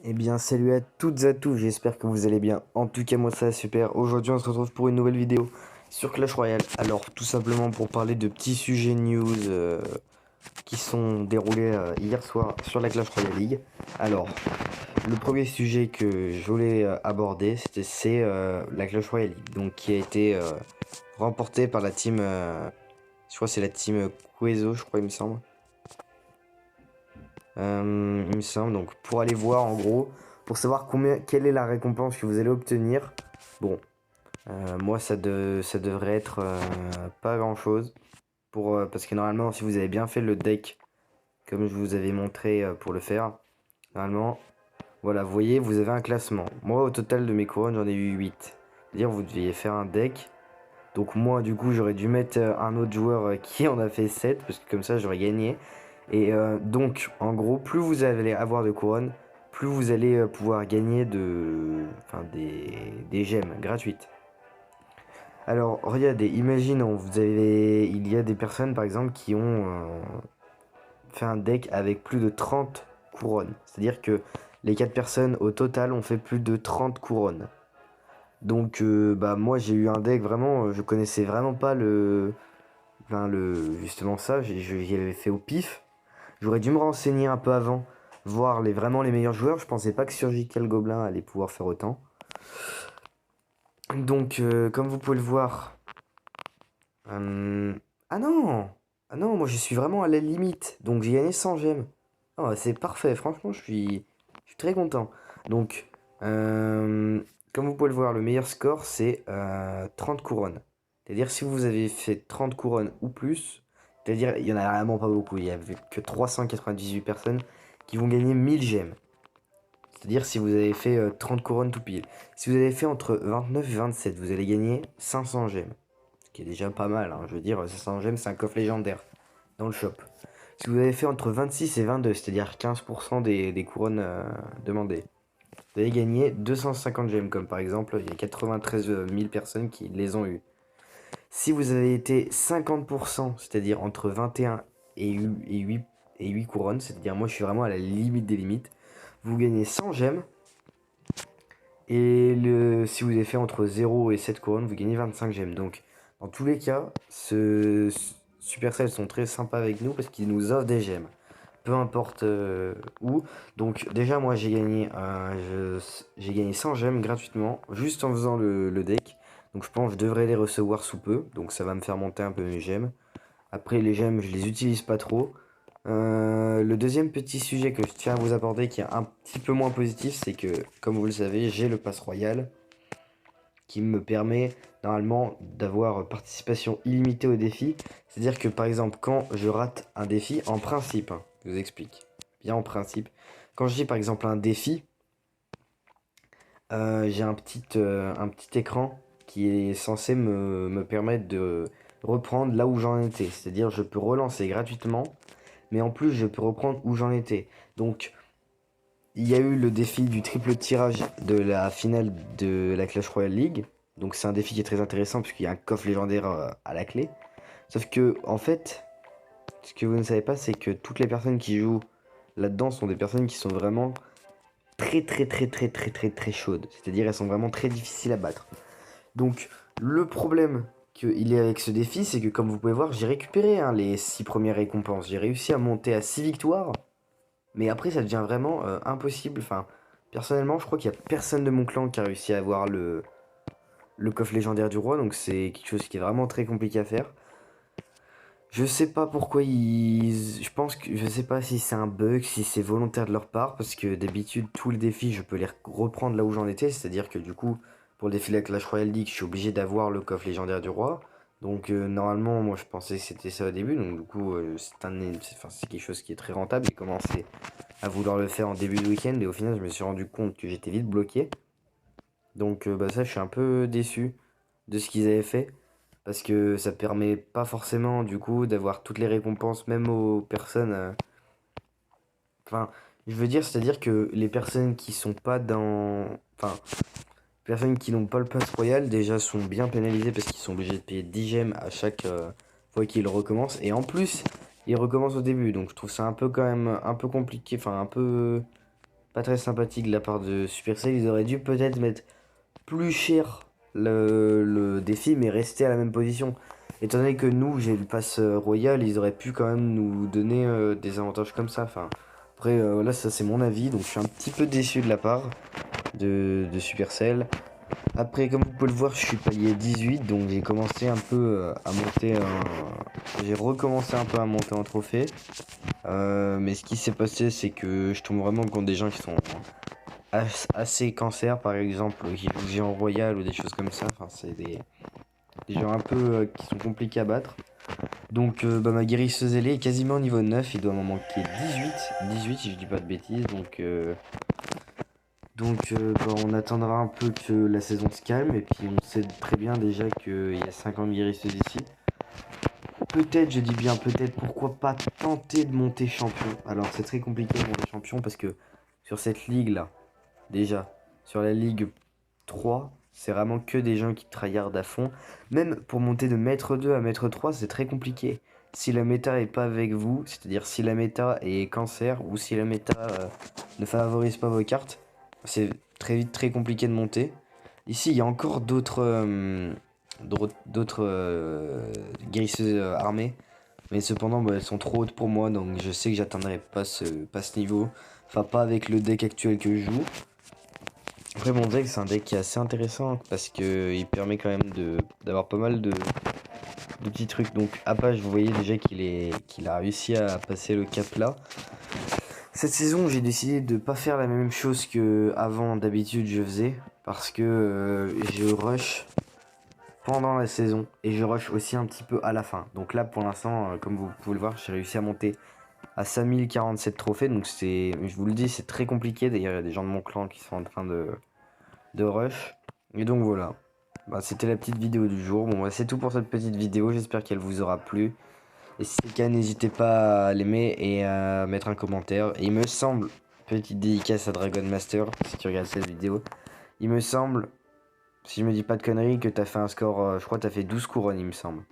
Eh bien salut à toutes et à tous, j'espère que vous allez bien. En tout cas moi ça va super. Aujourd'hui on se retrouve pour une nouvelle vidéo sur Clash Royale. Alors tout simplement pour parler de petits sujets news qui sont déroulés hier soir sur la Clash Royale League. Alors le premier sujet que je voulais aborder c'est la Clash Royale League. Donc qui a été remportée par la team, je crois que c'est la team Quezo je crois il me semble. Il me semble. Donc pour aller voir en gros, pour savoir quelle est la récompense que vous allez obtenir. Bon, moi ça devrait être pas grand chose. Parce que normalement si vous avez bien fait le deck comme je vous avais montré pour le faire, normalement, voilà, vous voyez, vous avez un classement. Moi au total de mes couronnes j'en ai eu 8. C'est-à-dire vous deviez faire un deck. Donc moi du coup j'aurais dû mettre un autre joueur qui en a fait 7 parce que comme ça j'aurais gagné. Et donc, en gros, plus vous allez avoir de couronnes, plus vous allez pouvoir gagner des gemmes gratuites. Alors, regardez, imaginons, il y a des personnes par exemple qui ont fait un deck avec plus de 30 couronnes. C'est-à-dire que les 4 personnes au total ont fait plus de 30 couronnes. Donc, bah moi j'ai eu un deck vraiment, je connaissais vraiment pas justement ça, j'y avais fait au pif. J'aurais dû me renseigner un peu avant, voir vraiment les meilleurs joueurs. Je pensais pas que Surgical Gobelin allait pouvoir faire autant. Donc, comme vous pouvez le voir... euh, Ah non! Ah non, moi je suis vraiment à la limite. Donc j'ai gagné 100 gemmes. Oh, c'est parfait, franchement, je suis très content. Donc, comme vous pouvez le voir, le meilleur score, c'est 30 couronnes. C'est-à-dire, si vous avez fait 30 couronnes ou plus, c'est-à-dire, il y en a vraiment pas beaucoup. Il y avait que 398 personnes qui vont gagner 1000 gemmes. C'est-à-dire, si vous avez fait 30 couronnes tout pile. Si vous avez fait entre 29 et 27, vous allez gagner 500 gemmes. Ce qui est déjà pas mal, hein. Je veux dire, 500 gemmes, c'est un coffre légendaire dans le shop. Si vous avez fait entre 26 et 22, c'est-à-dire 15% des couronnes demandées, vous allez gagner 250 gemmes, comme par exemple, il y a 93 000 personnes qui les ont eu. Si vous avez été 50%, c'est-à-dire entre 21 et 8 couronnes, c'est-à-dire moi je suis vraiment à la limite des limites, vous gagnez 100 gemmes. Et si vous avez fait entre 0 et 7 couronnes, vous gagnez 25 gemmes. Donc, dans tous les cas, Supercell sont très sympas avec nous parce qu'ils nous offrent des gemmes. Peu importe où. Donc, déjà, moi, j'ai gagné 100 gemmes gratuitement, juste en faisant le deck. Donc, je pense que je devrais les recevoir sous peu. Donc, ça va me faire monter un peu mes gemmes. Après, les gemmes, je les utilise pas trop. Le deuxième petit sujet que je tiens à vous apporter qui est un petit peu moins positif, c'est que, comme vous le savez, j'ai le pass royal qui me permet normalement d'avoir participation illimitée au défi. C'est-à-dire que par exemple, quand je rate un défi, en principe, hein, je vous explique, bien en principe, quand je dis par exemple un défi, j'ai un petit écran qui est censé me permettre de reprendre là où j'en étais. C'est-à-dire je peux relancer gratuitement mais en plus je peux reprendre où j'en étais. Donc il y a eu le défi du triple tirage de la finale de la Clash Royale League. Donc c'est un défi qui est très intéressant puisqu'il y a un coffre légendaire à la clé. Sauf que en fait, ce que vous ne savez pas, c'est que toutes les personnes qui jouent là-dedans sont des personnes qui sont vraiment très chaudes. C'est-à-dire elles sont vraiment très difficiles à battre. Donc le problème qu'il y a avec ce défi, c'est que comme vous pouvez voir, j'ai récupéré hein, les 6 premières récompenses. J'ai réussi à monter à 6 victoires. Mais après, ça devient vraiment impossible. Enfin, personnellement, je crois qu'il n'y a personne de mon clan qui a réussi à avoir le coffre légendaire du roi. Donc c'est quelque chose qui est vraiment très compliqué à faire. Je sais pas pourquoi ils... Je pense que... Je sais pas si c'est un bug, si c'est volontaire de leur part. Parce que d'habitude, tous les défis, je peux les reprendre là où j'en étais. C'est-à-dire que du coup, pour le défi de la Clash Royale League, je suis obligé d'avoir le coffre légendaire du roi. Donc normalement, moi je pensais que c'était ça au début. Donc du coup, c'est quelque chose qui est très rentable. J'ai commencé à vouloir le faire en début de week-end et au final je me suis rendu compte que j'étais vite bloqué. Donc bah ça je suis un peu déçu de ce qu'ils avaient fait parce que ça permet pas forcément du coup d'avoir toutes les récompenses même aux personnes enfin je veux dire c'est-à-dire que les personnes qui sont pas dans enfin personnes qui n'ont pas le pass royal déjà sont bien pénalisées parce qu'ils sont obligés de payer 10 gemmes à chaque fois qu'ils recommencent et en plus ils recommencent au début donc je trouve ça un peu quand même un peu compliqué enfin un peu pas très sympathique de la part de Supercell. Ils auraient dû peut-être mettre plus cher le défi, mais rester à la même position. Étant donné que nous, j'ai le pass royal, ils auraient pu quand même nous donner des avantages comme ça. Enfin, après, là, ça c'est mon avis, donc je suis un petit peu déçu de la part de Supercell. Après, comme vous pouvez le voir, je suis palier 18, donc j'ai commencé un peu à monter J'ai recommencé un peu à monter en trophée. Mais ce qui s'est passé, c'est que je tombe vraiment contre des gens qui sont assez cancer, par exemple, qui jouent géant royal ou des choses comme ça. Enfin, c'est des gens un peu qui sont compliqués à battre. Donc, ma guérisseuse ailée est quasiment au niveau 9, il doit m'en manquer 18 si je dis pas de bêtises. On attendra un peu que la saison se calme, et puis on sait très bien déjà qu'il y a 50 guérisseuses ici. Peut-être, je dis bien peut-être, pourquoi pas tenter de monter champion. Alors c'est très compliqué de monter champion parce que sur cette ligue là, déjà, sur la ligue 3, c'est vraiment que des gens qui tryhardent à fond. Même pour monter de maître 2 à maître 3, c'est très compliqué. Si la méta est pas avec vous, c'est-à-dire si la méta est cancer ou si la méta ne favorise pas vos cartes, c'est très vite très compliqué de monter. Ici, il y a encore d'autres guérisseuses armées, mais cependant elles sont trop hautes pour moi, donc je sais que j'atteindrai pas ce niveau, enfin pas avec le deck actuel que je joue. Après mon deck c'est un deck qui est assez intéressant parce que il permet quand même d'avoir pas mal de petits trucs. Donc Apache, vous voyez déjà qu'il a réussi à passer le cap là. Cette saison, j'ai décidé de pas faire la même chose que avant d'habitude je faisais, parce que je rush pendant la saison et je rush aussi un petit peu à la fin. Donc là pour l'instant, comme vous pouvez le voir, j'ai réussi à monter à 5047 trophées, donc je vous le dis, c'est très compliqué. D'ailleurs, il y a des gens de mon clan qui sont en train de rush. Et donc voilà, c'était la petite vidéo du jour. Bon, c'est tout pour cette petite vidéo, j'espère qu'elle vous aura plu. Et si c'est le cas, n'hésitez pas à l'aimer et à mettre un commentaire. Et il me semble, petite dédicace à Dragon Master, si tu regardes cette vidéo, il me semble, si je me dis pas de conneries, que t'as fait un score, je crois que t'as fait 12 couronnes, il me semble.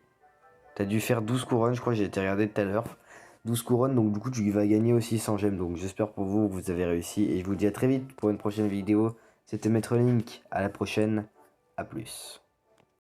T'as dû faire 12 couronnes, je crois que j'ai été regardé tout à l'heure. 12 couronnes, donc du coup tu vas gagner aussi 100 gemmes. Donc j'espère pour vous que vous avez réussi. Et je vous dis à très vite pour une prochaine vidéo. C'était Maître Link, à la prochaine, à plus.